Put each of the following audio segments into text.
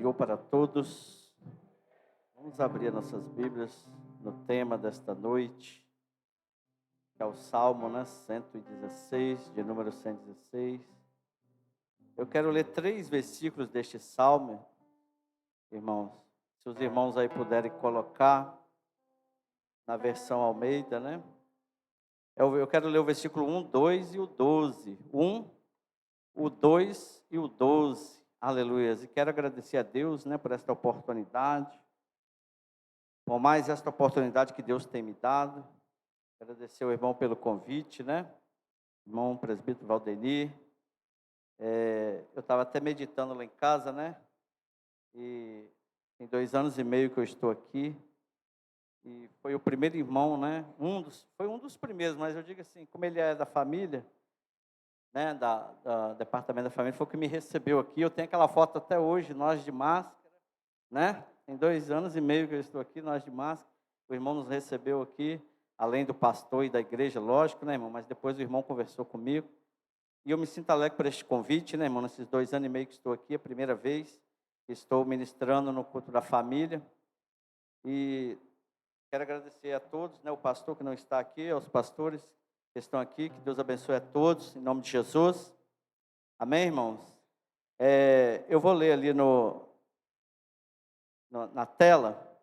Senhor para todos. Vamos abrir nossas Bíblias no tema desta noite, que é o Salmo, 116, de número 116. Eu quero ler 3 versículos deste Salmo, irmãos. Se os irmãos aí puderem colocar na versão Almeida, Eu quero ler o versículo 1, 2 e o 12. 1, o 2 e o 12. Aleluia. E quero agradecer a Deus, por esta oportunidade. Por mais esta oportunidade que Deus tem me dado. Agradecer ao irmão pelo convite, Irmão presbítero Valdenir. Eu estava até meditando lá em casa, E tem 2 anos e meio que eu estou aqui. E foi o primeiro irmão, Foi um dos primeiros, mas eu digo assim, como ele é da família, da departamento da família, foi o que me recebeu aqui. Eu tenho aquela foto até hoje, nós de máscara, Tem 2 anos e meio que eu estou aqui, nós de máscara. O irmão nos recebeu aqui, além do pastor e da igreja, lógico, irmão? Mas depois o irmão conversou comigo. E eu me sinto alegre por este convite, irmão? Nesses 2 anos e meio que estou aqui, a primeira vez que estou ministrando no culto da família. E quero agradecer a todos, o pastor que não está aqui, aos pastores que estão aqui, que Deus abençoe a todos, em nome de Jesus. Amém, irmãos? Eu vou ler ali na tela,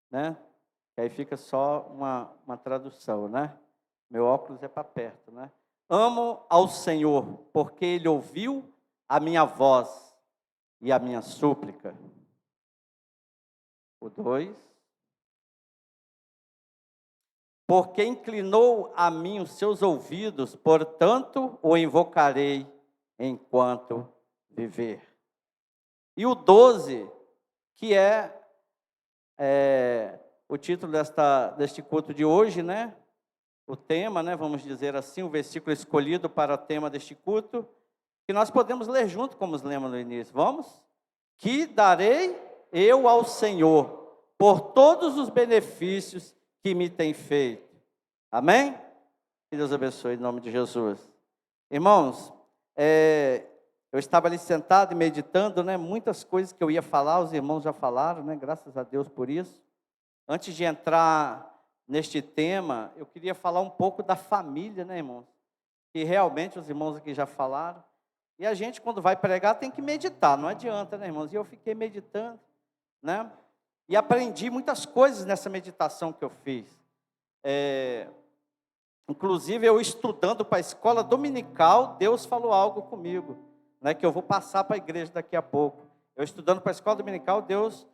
que aí fica só uma tradução, Meu óculos é para perto, Amo ao Senhor, porque Ele ouviu a minha voz e a minha súplica. O 2. Porque inclinou a mim os seus ouvidos, portanto o invocarei enquanto viver. E o 12, que é o título deste culto de hoje, O tema, vamos dizer assim, o versículo escolhido para o tema deste culto, que nós podemos ler junto, como lemos no início. Vamos? Que darei eu ao Senhor por todos os benefícios que me tem feito. Amém? Que Deus abençoe em nome de Jesus. Irmãos, eu estava ali sentado e meditando, muitas coisas que eu ia falar, os irmãos já falaram, graças a Deus por isso. Antes de entrar neste tema, eu queria falar um pouco da família, irmãos? Que realmente os irmãos aqui já falaram. E a gente, quando vai pregar, tem que meditar, não adianta, irmãos? E eu fiquei meditando, E aprendi muitas coisas nessa meditação que eu fiz. Inclusive, eu estudando para a escola dominical, Deus falou algo comigo, que eu vou passar para a igreja daqui a pouco. Eu estudando para a escola dominical, Deus,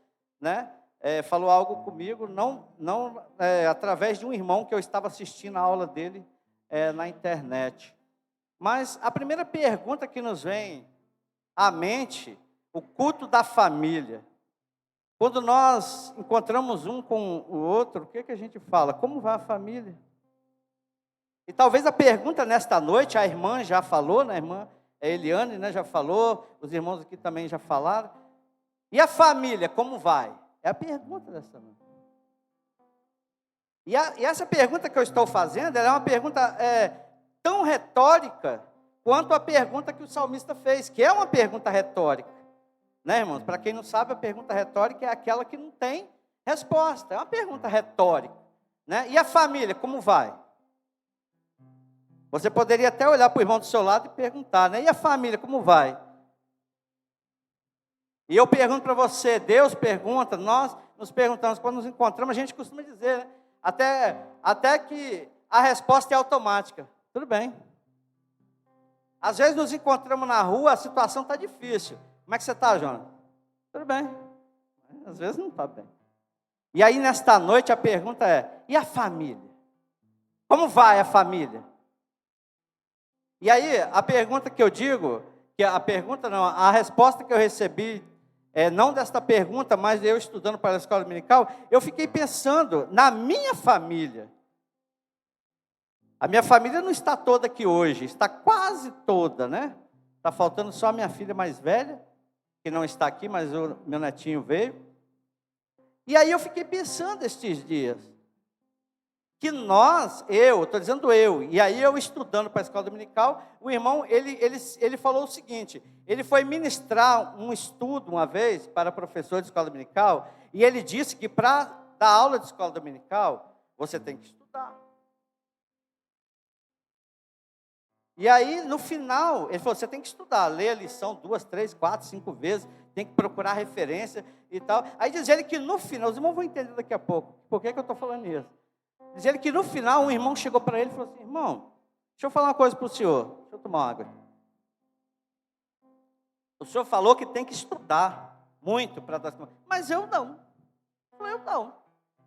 falou algo comigo, não através de um irmão que eu estava assistindo a aula dele na internet. Mas a primeira pergunta que nos vem à mente, o culto da família. Quando nós encontramos um com o outro, o que a gente fala? Como vai a família? E talvez a pergunta nesta noite, a irmã já falou, a irmã Eliane, já falou, os irmãos aqui também já falaram. E a família, como vai? É a pergunta dessa noite. E essa pergunta que eu estou fazendo, ela é uma pergunta tão retórica quanto a pergunta que o salmista fez, que é uma pergunta retórica. Irmãos? Para quem não sabe, a pergunta retórica é aquela que não tem resposta. É uma pergunta retórica. E a família, como vai? Você poderia até olhar para o irmão do seu lado e perguntar, E a família, como vai? E eu pergunto para você, Deus pergunta, nós nos perguntamos, quando nos encontramos, a gente costuma dizer, até que a resposta é automática. Tudo bem. Às vezes nos encontramos na rua, a situação está difícil. Como é que você está, Jonas? Tudo bem. Às vezes não está bem. E aí, nesta noite, a pergunta é, e a família? Como vai a família? E aí, a pergunta que eu digo, a resposta que eu recebi, não desta pergunta, mas eu estudando para a escola dominical, eu fiquei pensando na minha família. A minha família não está toda aqui hoje, está quase toda, Está faltando só a minha filha mais velha, que não está aqui, mas o meu netinho veio. E aí eu fiquei pensando estes dias, que estou dizendo eu, e aí eu estudando para a escola dominical, o irmão, ele falou o seguinte, ele foi ministrar um estudo uma vez para professor de escola dominical, e ele disse que para dar aula de escola dominical, você tem que estudar. E aí, no final, ele falou, você tem que estudar, ler a lição 2, 3, 4, 5 vezes, tem que procurar referência e tal. Aí diz ele que no final, os irmãos vão entender daqui a pouco, por que eu estou falando isso. Diz ele que no final, um irmão chegou para ele e falou assim, irmão, deixa eu falar uma coisa para o senhor, deixa eu tomar uma água. O senhor falou que tem que estudar muito para dar, mas eu não. Eu não.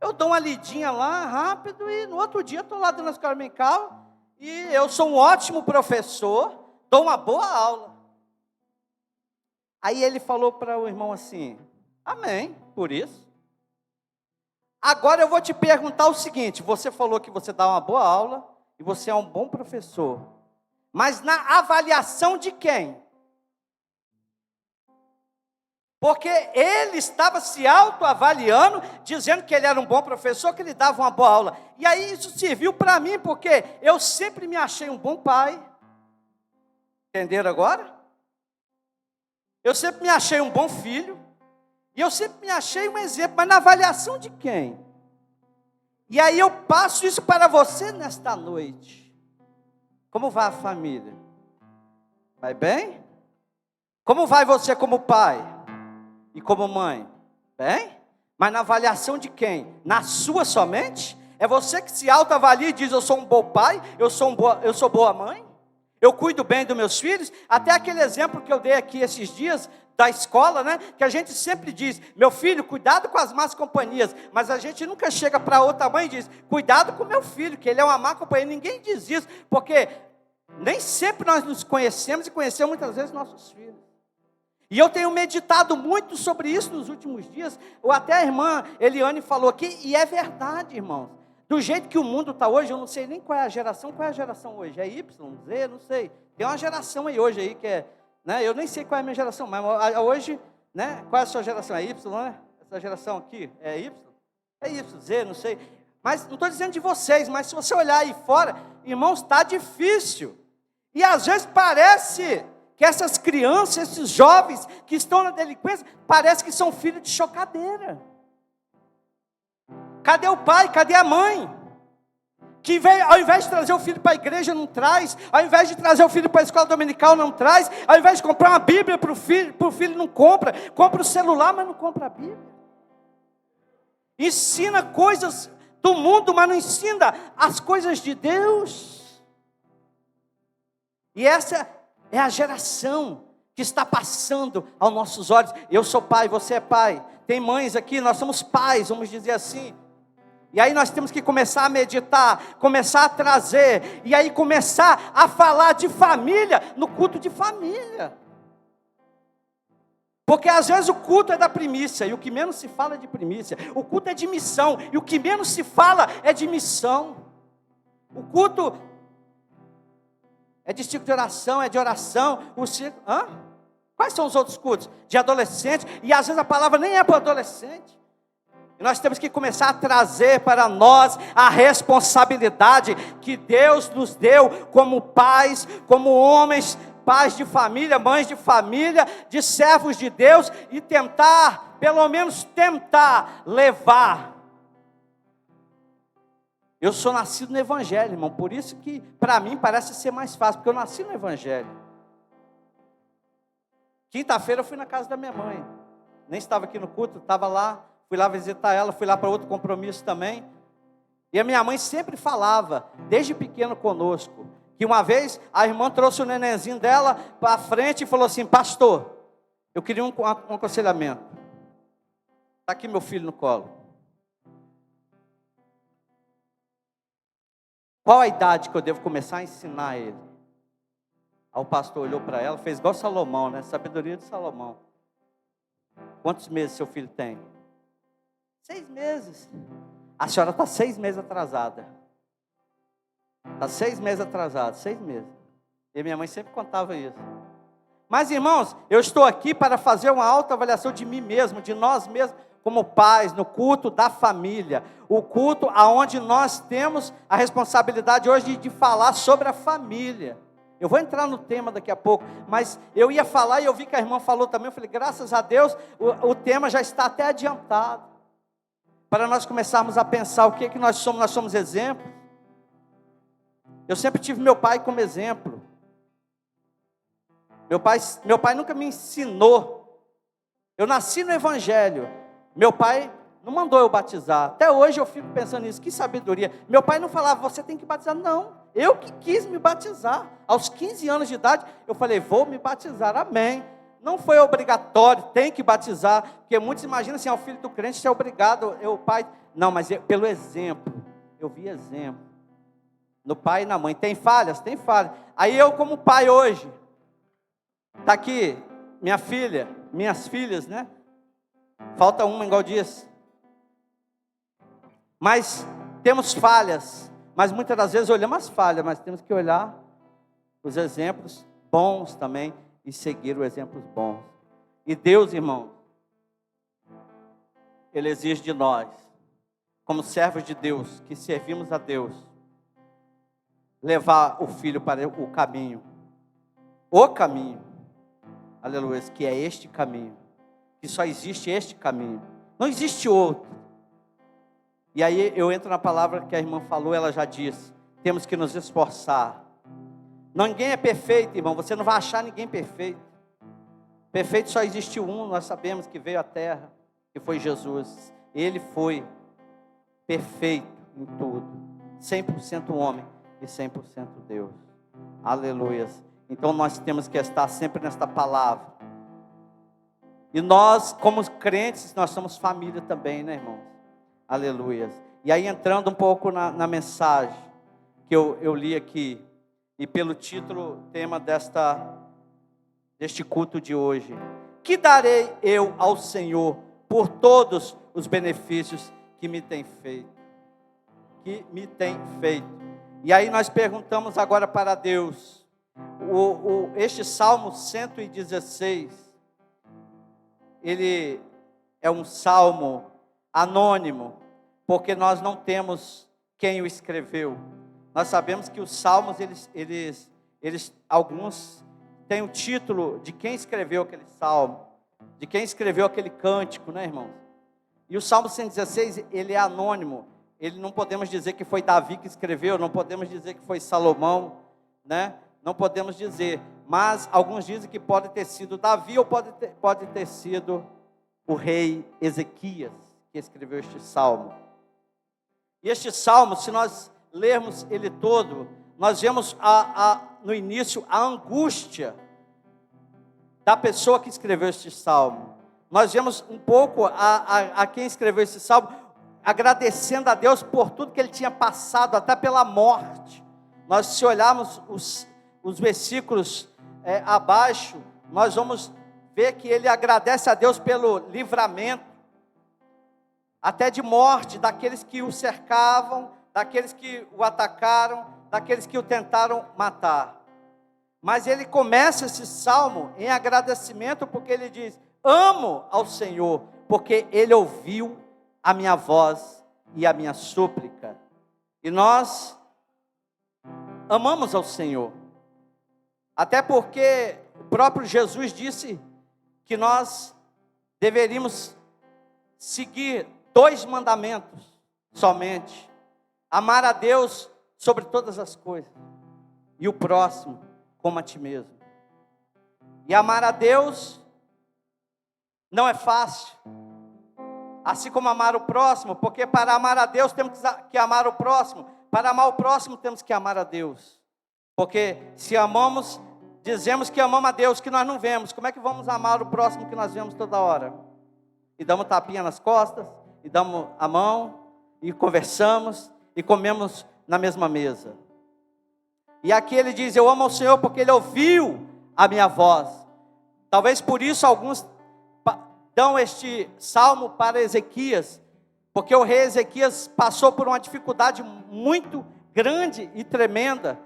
Eu dou uma lidinha lá, rápido, e no outro dia estou lá dentro da escola dominical, e eu sou um ótimo professor, dou uma boa aula. Aí ele falou para o irmão assim, amém, por isso. Agora eu vou te perguntar o seguinte, você falou que você dá uma boa aula, e você é um bom professor, mas na avaliação de quem? Porque ele estava se autoavaliando, dizendo que ele era um bom professor, que ele dava uma boa aula. E aí isso serviu para mim, porque eu sempre me achei um bom pai. Entenderam agora? Eu sempre me achei um bom filho. E eu sempre me achei um exemplo, mas na avaliação de quem? E aí eu passo isso para você nesta noite. Como vai a família? Vai bem? Como vai você como pai? E como mãe? Bem? Mas na avaliação de quem? Na sua somente? É você que se autoavalia e diz, eu sou um bom pai, eu sou boa mãe, eu cuido bem dos meus filhos. Até aquele exemplo que eu dei aqui esses dias, da escola, né? Que a gente sempre diz, meu filho, cuidado com as más companhias, mas a gente nunca chega para outra mãe e diz, cuidado com meu filho, que ele é uma má companhia. Ninguém diz isso, porque nem sempre nós nos conhecemos e conhecemos muitas vezes nossos filhos. E eu tenho meditado muito sobre isso nos últimos dias, ou até a irmã Eliane falou aqui, e é verdade, irmãos. Do jeito que o mundo está hoje, eu não sei nem qual é a geração hoje, é Y, Z, não sei. Tem uma geração aí hoje aí que é, né, eu nem sei qual é a minha geração, mas hoje, né, qual é a sua geração? É Y, né? Essa geração aqui é Y? É Y, Z, não sei. Mas não estou dizendo de vocês, mas se você olhar aí fora, irmãos, está difícil. E às vezes parece que essas crianças, esses jovens que estão na delinquência, parece que são filhos de chocadeira. Cadê o pai? Cadê a mãe? Que ao invés de trazer o filho para a igreja, não traz. Ao invés de trazer o filho para a escola dominical, não traz. Ao invés de comprar uma Bíblia para o filho não compra. Compra o celular, mas não compra a Bíblia. Ensina coisas do mundo, mas não ensina as coisas de Deus. E essa é a geração que está passando aos nossos olhos. Eu sou pai, você é pai. Tem mães aqui, nós somos pais, vamos dizer assim. E aí nós temos que começar a meditar, começar a trazer, e aí começar a falar de família, no culto de família. Porque às vezes o culto é da primícia, e o que menos se fala é de primícia. O culto é de missão, e o que menos se fala é de missão. O culto é de ciclo de oração, é de oração. Quais são os outros cultos? De adolescente, e às vezes a palavra nem é para adolescente. E nós temos que começar a trazer para nós a responsabilidade que Deus nos deu como pais, como homens, pais de família, mães de família, de servos de Deus, e tentar, pelo menos tentar, levar. Eu sou nascido no Evangelho, irmão, por isso que para mim parece ser mais fácil, porque eu nasci no Evangelho. Quinta-feira eu fui na casa da minha mãe, nem estava aqui no culto, estava lá. Fui lá visitar ela, fui lá para outro compromisso também. E a minha mãe sempre falava, desde pequeno conosco, que uma vez a irmã trouxe o nenenzinho dela para frente e falou assim, pastor, eu queria um aconselhamento. Está aqui meu filho no colo. Qual a idade que eu devo começar a ensinar ele? Aí o pastor olhou para ela, fez igual Salomão, né? Sabedoria de Salomão. Quantos meses seu filho tem? 6 meses. A senhora está 6 meses atrasada. Está 6 meses atrasada, 6 meses. E minha mãe sempre contava isso. Mas, irmãos, eu estou aqui para fazer uma autoavaliação de mim mesmo, de nós mesmos, como pais, no culto da família. O culto aonde nós temos a responsabilidade hoje de falar sobre a família. Eu vou entrar no tema daqui a pouco, mas eu ia falar e eu vi que a irmã falou também. Eu falei, graças a Deus, o tema já está até adiantado. Para nós começarmos a pensar o que é que nós somos exemplos. Eu sempre tive meu pai como exemplo. Meu pai nunca me ensinou. Eu nasci no Evangelho. Meu pai não mandou eu batizar. Até hoje eu fico pensando nisso, que sabedoria. Meu pai não falava, você tem que batizar. Não, eu que quis me batizar. Aos 15 anos de idade, eu falei, vou me batizar, amém. Não foi obrigatório, tem que batizar. Porque muitos imaginam assim, o filho do crente é obrigado, o pai. Não, mas pelo exemplo. Eu vi exemplo. No pai e na mãe. Tem falhas? Tem falhas. Aí eu como pai hoje. Está aqui, minha filha, minhas filhas, né? Falta uma, igual diz. Mas temos falhas. Mas muitas das vezes olhamos as falhas, mas temos que olhar os exemplos bons também e seguir os exemplos bons. E Deus, irmão, Ele exige de nós, como servos de Deus, que servimos a Deus, levar o filho para o caminho. O caminho. Aleluia, que é este caminho, que só existe este caminho, não existe outro. E aí eu entro na palavra que a irmã falou, ela já disse, temos que nos esforçar. Ninguém é perfeito, irmão, você não vai achar ninguém perfeito. Perfeito só existe um, nós sabemos que veio à terra, que foi Jesus. Ele foi perfeito em tudo, 100% homem e 100% Deus. Aleluia. Então nós temos que estar sempre nesta palavra. E nós, como crentes, nós somos família também, né, irmãos? Aleluia. E aí entrando um pouco na mensagem que eu li aqui, e pelo título, tema deste culto de hoje. Que darei eu ao Senhor por todos os benefícios que me tem feito? Que me tem feito. E aí nós perguntamos agora para Deus. Este Salmo 116, ele é um salmo anônimo, porque nós não temos quem o escreveu. Nós sabemos que os salmos, alguns têm o título de quem escreveu aquele salmo, de quem escreveu aquele cântico, né, irmãos? E o Salmo 116, ele é anônimo. Ele não podemos dizer que foi Davi que escreveu, não podemos dizer que foi Salomão, né? Não podemos dizer, mas alguns dizem que pode ter sido Davi ou pode ter sido o rei Ezequias que escreveu este salmo. E este salmo, se nós lermos ele todo, nós vemos no início a angústia da pessoa que escreveu este salmo. Nós vemos um pouco a quem escreveu esse salmo, agradecendo a Deus por tudo que ele tinha passado, até pela morte. Nós, se olharmos os versículos abaixo, nós vamos ver que ele agradece a Deus pelo livramento, até de morte, daqueles que o cercavam, daqueles que o atacaram, daqueles que o tentaram matar. Mas ele começa esse salmo em agradecimento, porque ele diz, amo ao Senhor, porque ele ouviu a minha voz e a minha súplica. E nós amamos ao Senhor. Até porque o próprio Jesus disse que nós deveríamos seguir 2 mandamentos somente: amar a Deus sobre todas as coisas e o próximo como a ti mesmo. E amar a Deus não é fácil, assim como amar o próximo, porque para amar a Deus temos que amar o próximo, para amar o próximo temos que amar a Deus. Porque se amamos, dizemos que amamos a Deus que nós não vemos, como é que vamos amar o próximo que nós vemos toda hora? E damos tapinha nas costas, e damos a mão, e conversamos, e comemos na mesma mesa. E aqui ele diz, eu amo ao Senhor porque Ele ouviu a minha voz. Talvez por isso alguns dão este salmo para Ezequias, porque o rei Ezequias passou por uma dificuldade muito grande e tremenda.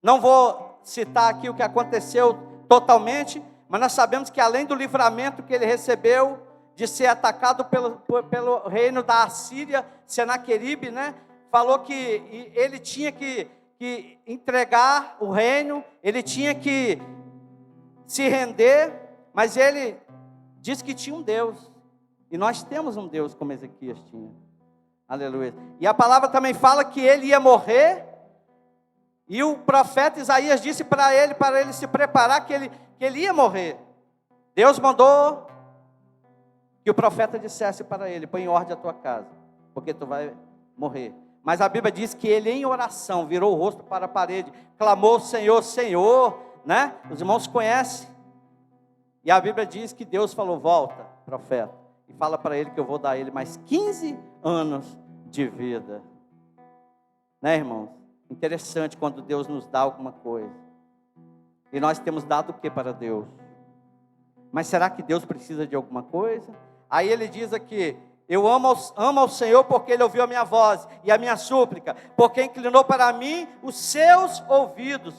Não vou citar aqui o que aconteceu totalmente, mas nós sabemos que além do livramento que ele recebeu, de ser atacado pelo reino da Assíria, Senaqueribe, né? Falou que ele tinha que entregar o reino, ele tinha que se render, mas ele disse que tinha um Deus, e nós temos um Deus como Ezequias tinha, aleluia. E a palavra também fala que ele ia morrer, e o profeta Isaías disse para ele se preparar, que ele ia morrer. Deus mandou que o profeta dissesse para ele: põe em ordem a tua casa, porque tu vai morrer. Mas a Bíblia diz que ele, em oração, virou o rosto para a parede, clamou: Senhor, Senhor, né? Os irmãos conhecem. E a Bíblia diz que Deus falou: volta, profeta, e fala para ele que eu vou dar a ele mais 15 anos de vida. Né, irmãos? Interessante quando Deus nos dá alguma coisa. E nós temos dado o que para Deus? Mas será que Deus precisa de alguma coisa? Aí ele diz aqui: eu amo ao Senhor porque Ele ouviu a minha voz e a minha súplica, porque inclinou para mim os seus ouvidos.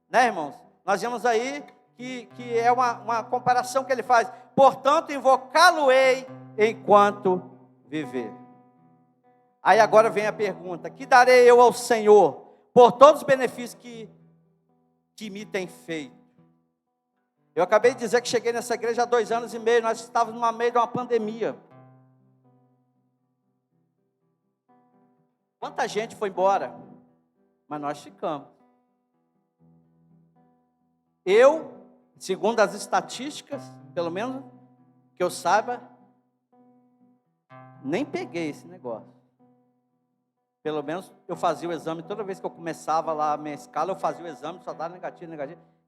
Né, irmãos? Nós vemos aí que é uma comparação que ele faz. Portanto, invocá-lo-ei enquanto viver. Aí agora vem a pergunta: que darei eu ao Senhor por todos os benefícios que me tem feito? Eu acabei de dizer que cheguei nessa igreja há 2 anos e meio, nós estávamos no meio de uma pandemia. Quanta gente foi embora, mas nós ficamos. Eu, segundo as estatísticas, pelo menos que eu saiba, nem peguei esse negócio. Pelo menos eu fazia o exame, toda vez que eu começava lá a minha escala, eu fazia o exame, só dava negativo.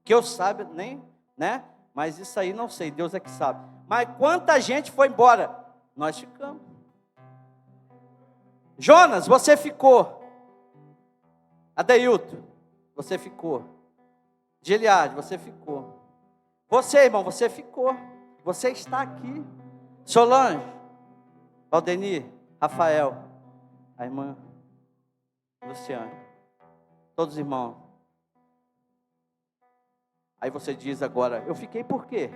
Que eu saiba, nem, né? Mas isso aí não sei, Deus é que sabe. Mas quanta gente foi embora? Nós ficamos. Jonas, você ficou. Adeilton, você ficou. Gileade, você ficou. Você, irmão, você ficou. Você está aqui. Solange, Valdenir, Rafael, a irmã Luciane, todos os irmãos. Aí você diz agora: eu fiquei por quê?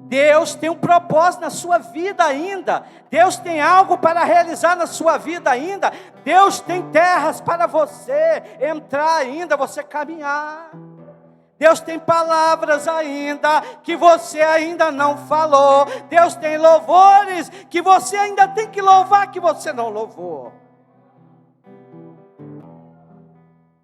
Deus tem um propósito na sua vida ainda. Deus tem algo para realizar na sua vida ainda. Deus tem terras para você entrar ainda, você caminhar. Deus tem palavras ainda que você ainda não falou. Deus tem louvores que você ainda tem que louvar, que você não louvou.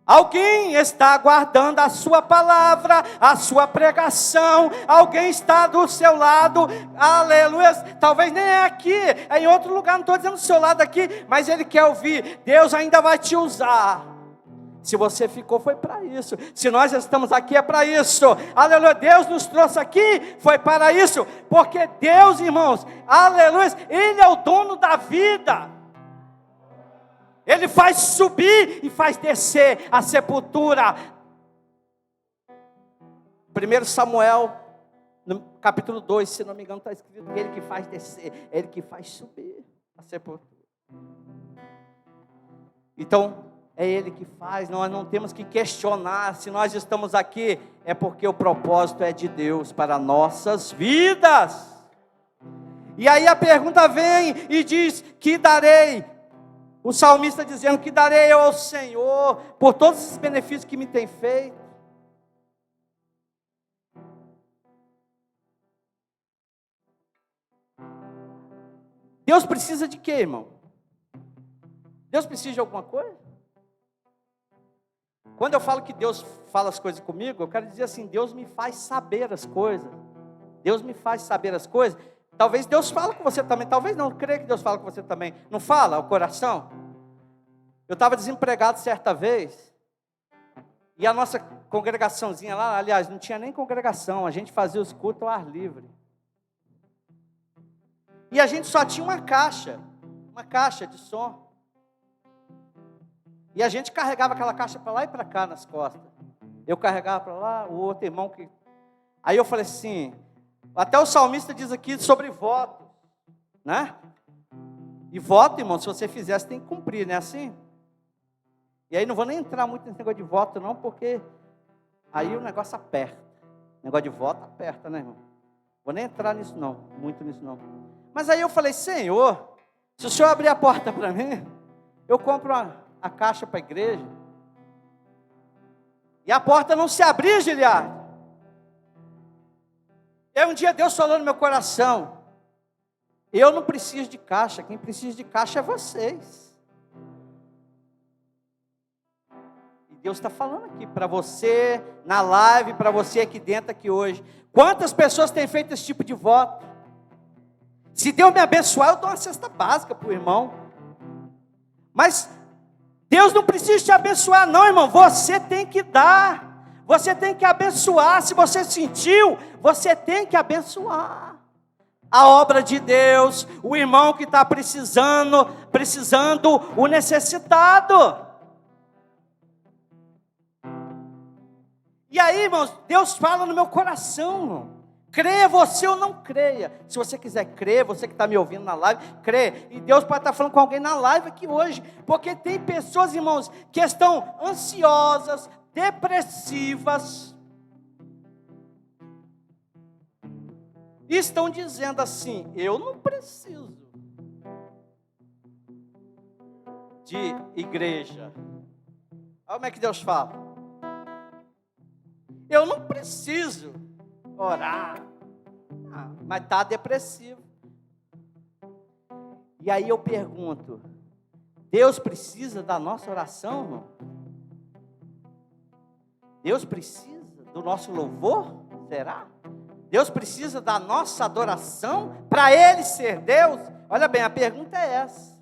Alguém está aguardando a sua palavra, a sua pregação. Alguém está do seu lado, aleluia. Talvez nem é aqui, é em outro lugar, não estou dizendo do seu lado aqui, mas Ele quer ouvir. Deus ainda vai te usar. Se você ficou, foi para isso. Se nós estamos aqui, é para isso. Aleluia, Deus nos trouxe aqui, foi para isso. Porque Deus, irmãos, aleluia, Ele é o dono da vida. Ele faz subir e faz descer a sepultura. 1 Samuel, no capítulo 2, se não me engano, está escrito que Ele que faz descer, Ele que faz subir a sepultura. Então, é Ele que faz, nós não temos que questionar. Se nós estamos aqui, é porque o propósito é de Deus para nossas vidas. E aí a pergunta vem e diz: que darei? O salmista dizendo: que darei eu ao Senhor por todos esses benefícios que me tem feito? Deus precisa de quê, irmão? Deus precisa de alguma coisa? Quando eu falo que Deus fala as coisas comigo, eu quero dizer assim: Deus me faz saber as coisas. Deus me faz saber as coisas. Talvez Deus fale com você também, talvez não, creio que Deus fala com você também. Não fala o coração? Eu estava desempregado certa vez, e a nossa congregaçãozinha lá, aliás, não tinha nem congregação, a gente fazia os cultos ao ar livre. E a gente só tinha uma caixa de som. E a gente carregava aquela caixa para lá e para cá nas costas. Eu carregava para lá, o outro irmão que... Aí eu falei assim, até o salmista diz aqui sobre voto, né? E voto, irmão, se você fizer, você tem que cumprir, não é assim? E aí não vou nem entrar muito nesse negócio de voto não, porque Aí o negócio aperta. O negócio de voto aperta, né, irmão? Vou nem entrar nisso não, muito nisso não. Mas aí eu falei, Senhor, se o Senhor abrir a porta para mim, eu compro a caixa para a igreja. E a porta não se abria, Giliard. E aí um dia Deus falou no meu coração, eu não preciso de caixa, quem precisa de caixa é vocês. E Deus está falando aqui para você, na live, para você aqui dentro, aqui hoje. Quantas pessoas têm feito esse tipo de voto? Se Deus me abençoar, eu dou uma cesta básica para o irmão. Mas Deus não precisa te abençoar não, irmão. Você tem que dar. Você tem que abençoar. Se você sentiu, você tem que abençoar. A obra de Deus, o irmão que está precisando, o necessitado. E aí, irmãos, Deus fala no meu coração, irmão. Creia você ou não creia. Se você quiser crer, você que está me ouvindo na live, crê. E Deus pode estar falando com alguém na live aqui hoje. Porque tem pessoas, irmãos, que estão ansiosas, depressivas. E estão dizendo assim, eu não preciso de igreja. Olha como é que Deus fala. Eu não preciso orar, mas está depressivo. E aí eu pergunto, Deus precisa da nossa oração, irmão? Deus precisa do nosso louvor? Será? Deus precisa da nossa adoração para Ele ser Deus? Olha bem, a pergunta é essa.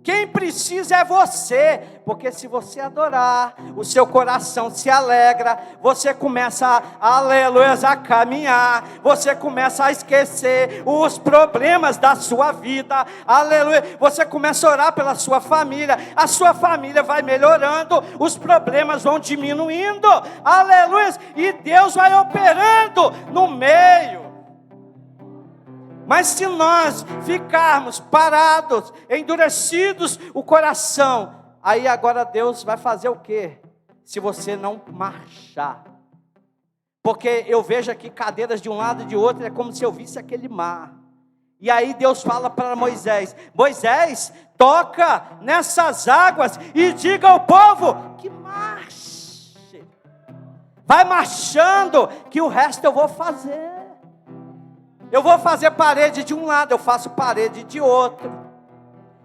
Quem precisa é você, porque se você adorar, o seu coração se alegra, você começa, aleluia, a caminhar, você começa a esquecer os problemas da sua vida, aleluia, você começa a orar pela sua família, a sua família vai melhorando, os problemas vão diminuindo, aleluia, e Deus vai operando no meio. Mas se nós ficarmos parados, endurecidos o coração, aí agora Deus vai fazer o quê? Se você não marchar. Porque eu vejo aqui cadeiras de um lado e de outro, é como se eu visse aquele mar. E aí Deus fala para Moisés, Moisés, toca nessas águas e diga ao povo que marche. Vai marchando, que o resto eu vou fazer. Eu vou fazer parede de um lado, eu faço parede de outro.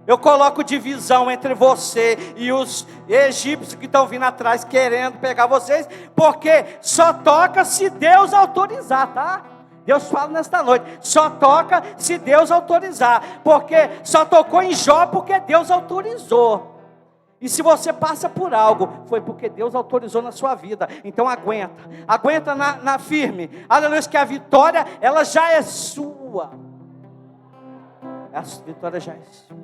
Eu coloco divisão entre você e os egípcios que estão vindo atrás querendo pegar vocês, porque só toca se Deus autorizar, tá? Deus fala nesta noite, só toca se Deus autorizar, porque só tocou em Jó porque Deus autorizou. E se você passa por algo, foi porque Deus autorizou na sua vida. Então aguenta na firme. Aleluia, que a vitória, ela já é sua. A vitória já é sua.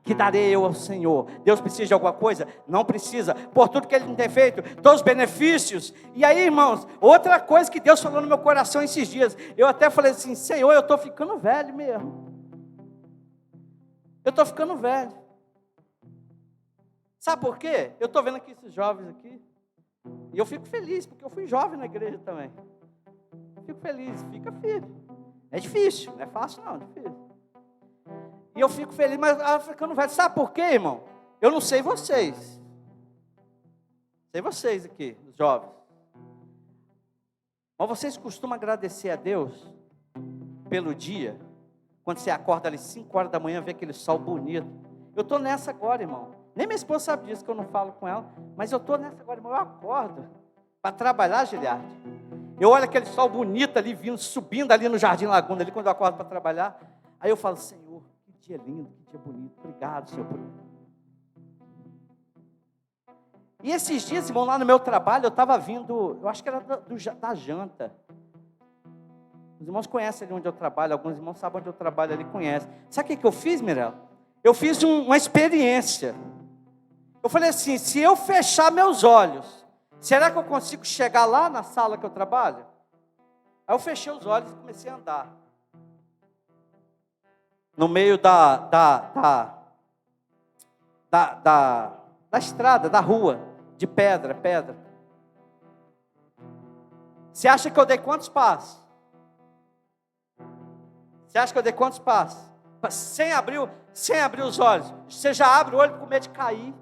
Que darei eu ao Senhor. Deus precisa de alguma coisa? Não precisa. Por tudo que Ele tem feito, todos os benefícios. E aí, irmãos, outra coisa que Deus falou no meu coração esses dias. Eu até falei assim, Senhor, eu estou ficando velho mesmo. Eu estou ficando velho. Sabe por quê? Eu estou vendo aqui esses jovens aqui, e eu fico feliz, porque eu fui jovem na igreja também. Fico feliz, fica firme. É difícil, não é fácil não, é difícil. E eu fico feliz, mas eu ficando velho. Sabe por quê, irmão? Eu não sei vocês. Sei vocês aqui, os jovens. Mas vocês costumam agradecer a Deus pelo dia, quando você acorda ali 5 horas da manhã, vê aquele sol bonito. Eu estou nessa agora, irmão. Nem minha esposa sabe disso, que eu não falo com ela. Mas eu estou nessa agora, irmão. Eu acordo para trabalhar, Giliard. Eu olho aquele sol bonito ali, vindo, subindo ali no Jardim Laguna, ali quando eu acordo para trabalhar. Aí eu falo, Senhor, que dia lindo, que dia bonito. Obrigado, Senhor. E esses dias, irmão, lá no meu trabalho, eu estava vindo, eu acho que era da janta. Os irmãos conhecem ali onde eu trabalho, alguns irmãos sabem onde eu trabalho ali, conhecem. Sabe o que eu fiz, Mirella? Eu fiz uma experiência. Eu falei assim, se eu fechar meus olhos, será que eu consigo chegar lá na sala que eu trabalho? Aí eu fechei os olhos e comecei a andar. No meio da estrada, da rua, de pedra. Você acha que eu dei quantos passos? Você acha que eu dei quantos passos? Sem abrir os olhos. Você já abre o olho com medo de cair.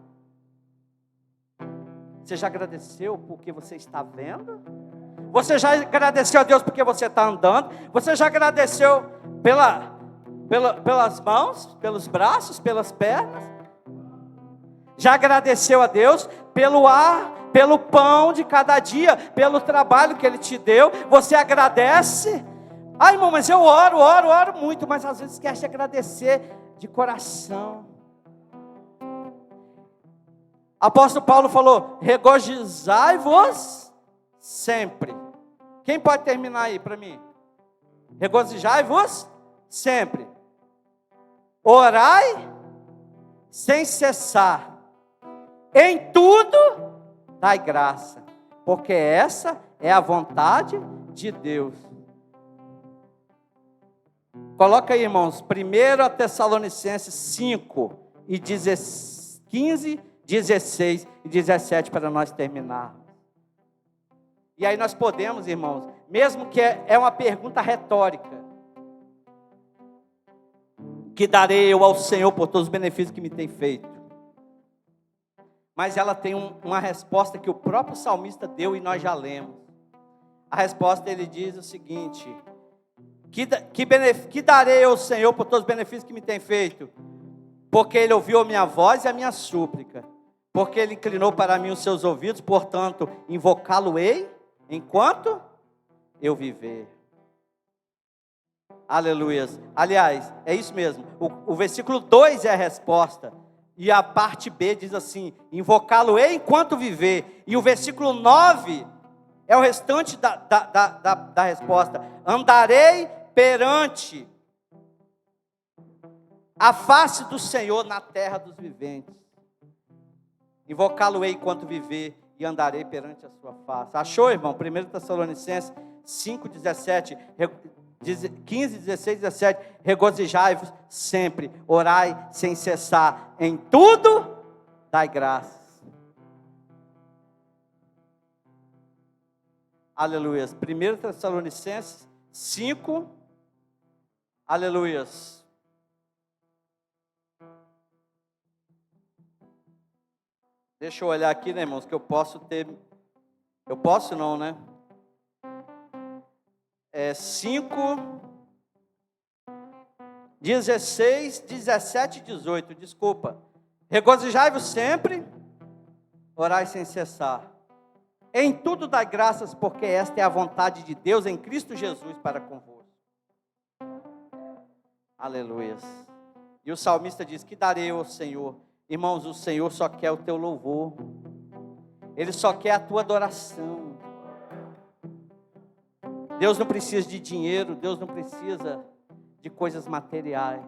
Você já agradeceu porque você está vendo? Você já agradeceu a Deus porque você está andando? Você já agradeceu pelas mãos, pelos braços, pelas pernas? Já agradeceu a Deus pelo ar, pelo pão de cada dia, pelo trabalho que Ele te deu? Você agradece? Ah, irmão, mas eu oro muito, mas às vezes esquece de agradecer de coração. Apóstolo Paulo falou: regozijai-vos sempre. Quem pode terminar aí para mim? Regozijai-vos sempre. Orai sem cessar. Em tudo dai graça, porque essa é a vontade de Deus. Coloca aí, irmãos, 1 Tessalonicenses 5 e 15, 16 e 17 para nós terminarmos. E aí nós podemos, irmãos, mesmo que é uma pergunta retórica: que darei eu ao Senhor por todos os benefícios que me tem feito? Mas ela tem uma resposta que o próprio salmista deu e nós já lemos. A resposta, ele diz o seguinte: que darei ao Senhor por todos os benefícios que me tem feito? Porque Ele ouviu a minha voz e a minha súplica, porque Ele inclinou para mim os seus ouvidos, portanto, invocá-lo-ei enquanto eu viver. Aleluias. Aliás, é isso mesmo, o versículo 2 é a resposta, e a parte B diz assim: invocá-lo-ei enquanto viver. E o versículo 9 é o restante da resposta: andarei perante a face do Senhor na terra dos viventes. Invocá-lo-ei enquanto viver, e andarei perante a sua face. Achou, irmão? 1 Tessalonicenses 5, 17, 15, 16, 17. Regozijai-vos sempre, orai sem cessar, em tudo dai graças. Aleluias. 1 Tessalonicenses 5, aleluias. Deixa eu olhar aqui, né, irmãos, que eu posso ter. Eu posso não, né? 5, 16, 17 e 18, desculpa. Regozijai-vos sempre, orai sem cessar. Em tudo dai graças, porque esta é a vontade de Deus em Cristo Jesus para convosco. Aleluias. E o salmista diz: que darei ao Senhor? Irmãos, o Senhor só quer o teu louvor. Ele só quer a tua adoração. Deus não precisa de dinheiro, Deus não precisa de coisas materiais.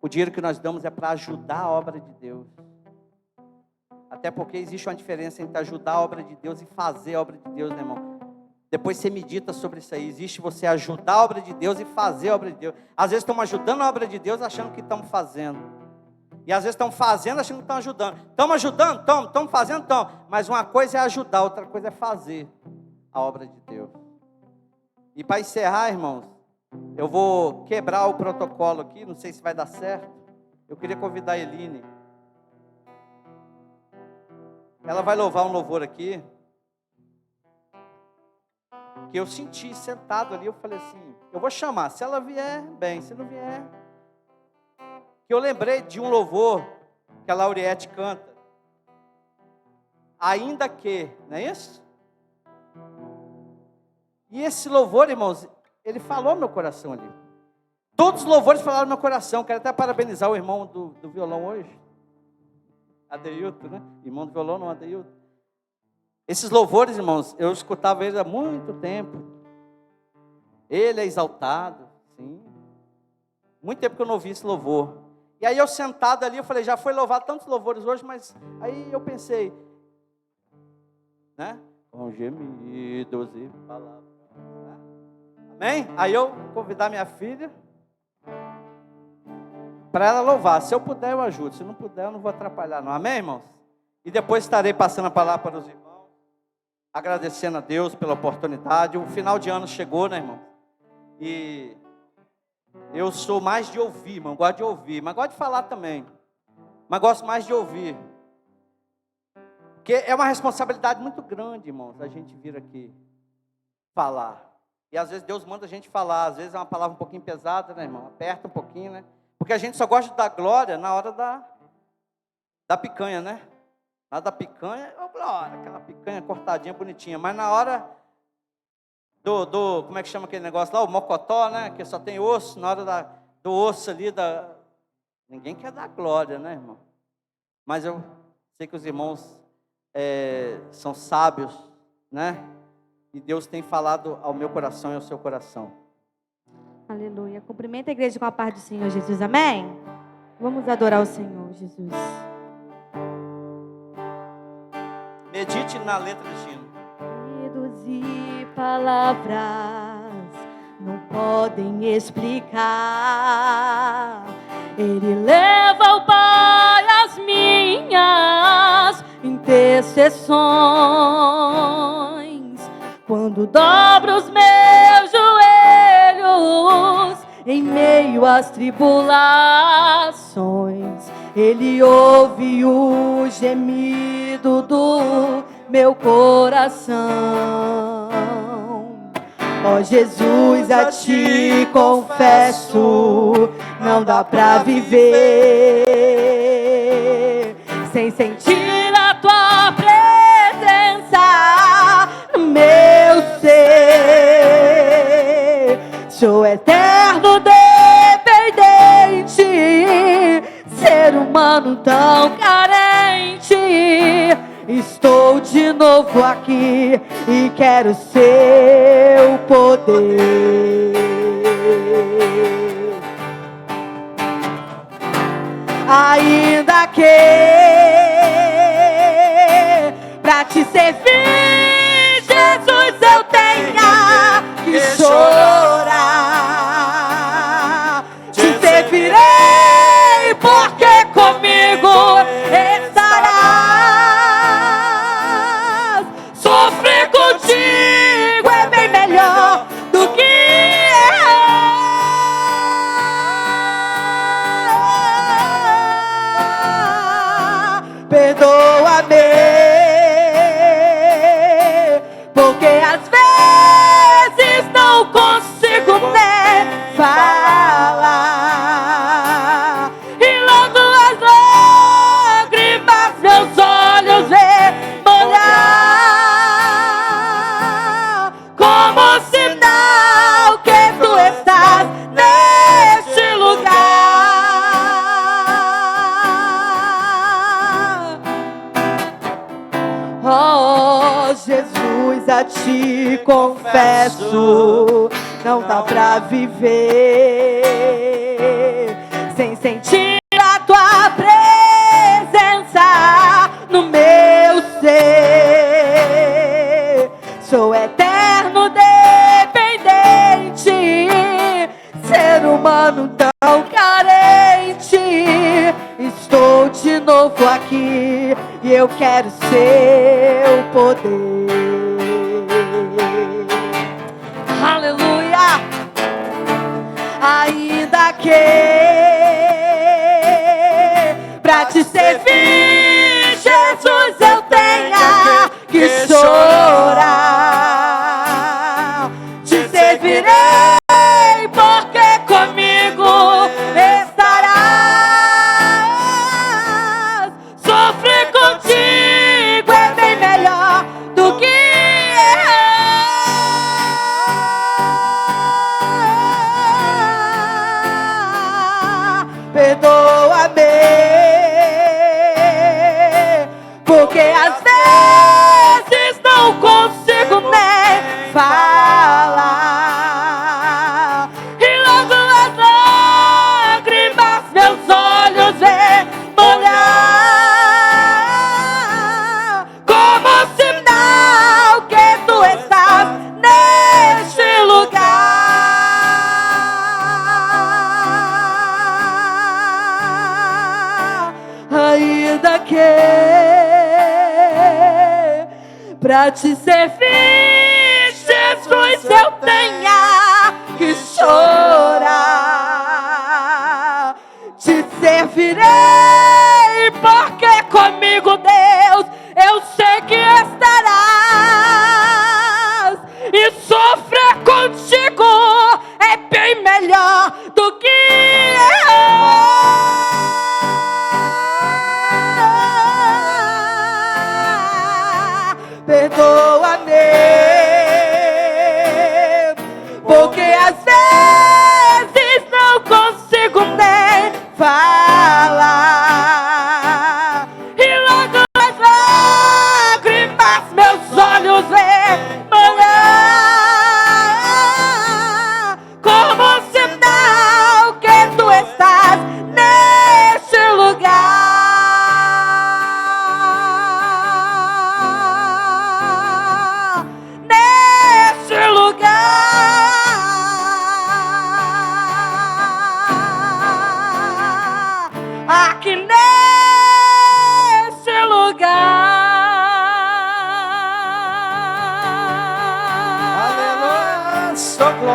O dinheiro que nós damos é para ajudar a obra de Deus. Até porque existe uma diferença entre ajudar a obra de Deus e fazer a obra de Deus, né, irmão? Depois você medita sobre isso aí. Existe você ajudar a obra de Deus e fazer a obra de Deus. Às vezes estamos ajudando a obra de Deus achando que estamos fazendo. E às vezes estamos fazendo achando que estamos ajudando. Estamos ajudando? Estamos fazendo? Estamos. Mas uma coisa é ajudar, outra coisa é fazer a obra de Deus. E para encerrar, irmãos, eu vou quebrar o protocolo aqui. Não sei se vai dar certo. Eu queria convidar a Eline. Ela vai louvar um louvor aqui, que eu senti sentado ali. Eu falei assim: eu vou chamar, se ela vier, bem, se não vier. Que eu lembrei de um louvor que a Lauriette canta, ainda que, não é isso? E esse louvor, irmãos, ele falou no meu coração ali. Todos os louvores falaram no meu coração. Quero até parabenizar o irmão do violão hoje, Adeilton, né? Irmão do violão, não, Adeilton. Esses louvores, irmãos, eu escutava eles há muito tempo. Ele é exaltado, sim. Muito tempo que eu não ouvi esse louvor. E aí eu sentado ali, eu falei: já foi louvado tantos louvores hoje, mas aí eu pensei, né? Com gemidos e palavras, né? Amém? Aí eu convidar minha filha para ela louvar. Se eu puder, eu ajudo. Se não puder, eu não vou atrapalhar, não. Amém, irmãos? E depois estarei passando a palavra para os irmãos, agradecendo a Deus pela oportunidade. O final de ano chegou, né, irmão? E eu sou mais de ouvir, irmão. Gosto de ouvir, mas gosto de falar também. Mas gosto mais de ouvir. Porque é uma responsabilidade muito grande, irmãos, a gente vir aqui falar. E às vezes Deus manda a gente falar. Às vezes é uma palavra um pouquinho pesada, né, irmão? Aperta um pouquinho, né? Porque a gente só gosta de dar glória na hora da picanha, né? Na hora da picanha, oh, glória, aquela picanha cortadinha, bonitinha. Mas na hora como é que chama aquele negócio lá? O mocotó, né? Que só tem osso. Na hora do osso ali, ninguém quer dar glória, né, irmão? Mas eu sei que os irmãos são sábios, né? E Deus tem falado ao meu coração e ao seu coração. Aleluia. Cumprimenta a igreja com a paz do Senhor Jesus. Amém? Vamos adorar o Senhor Jesus. Medite na letra de hino. Reduzir palavras não podem explicar. Ele leva ao Pai as minhas intercessões. Quando dobro os meus joelhos em meio às tribulações, Ele ouve o gemido do meu coração. Ó Jesus, a Ti confesso, não dá pra viver sem sentir a Tua presença no meu ser. Sou eterno dependente, ser humano tão carente. Estou de novo aqui e quero seu poder. Ainda que pra te servir, Jesus, eu tenha que chorar, te servirei porque comigo estarás. Sofrer contigo é bem melhor do que errar. Perdoa-me, porque às vezes não consigo nem falar, e logo as lágrimas meus olhos vê molhar, como sinal que tu estás neste lugar. Oh Jesus, a Ti confesso, não dá pra viver sem sentir a Tua presença no meu ser. Sou eterno dependente, ser humano tão carente. Estou de novo aqui e eu quero seu poder. Aleluia! Ainda que pra te servir, Jesus, eu tenha que chorar, te servirei porque comigo estarás. Sofrer contigo é bem melhor do que errar. Perdoa-me, porque às vezes não consigo nem falar, e logo as lágrimas meus olhos vê molhar, como sinal que tu estás neste lugar. Ainda que pra te servir, Jesus, eu tenha que chorar. Te servirei, porque comigo, Deus, eu sei que estarás. E sofrer contigo é bem melhor do que perdoa-me, porque às vezes não consigo nem falar, e logo as lágrimas meus olhos emanar, como sinal que tu estás neste lugar, neste lugar, aqui neste lugar. Aleluia, sua glória.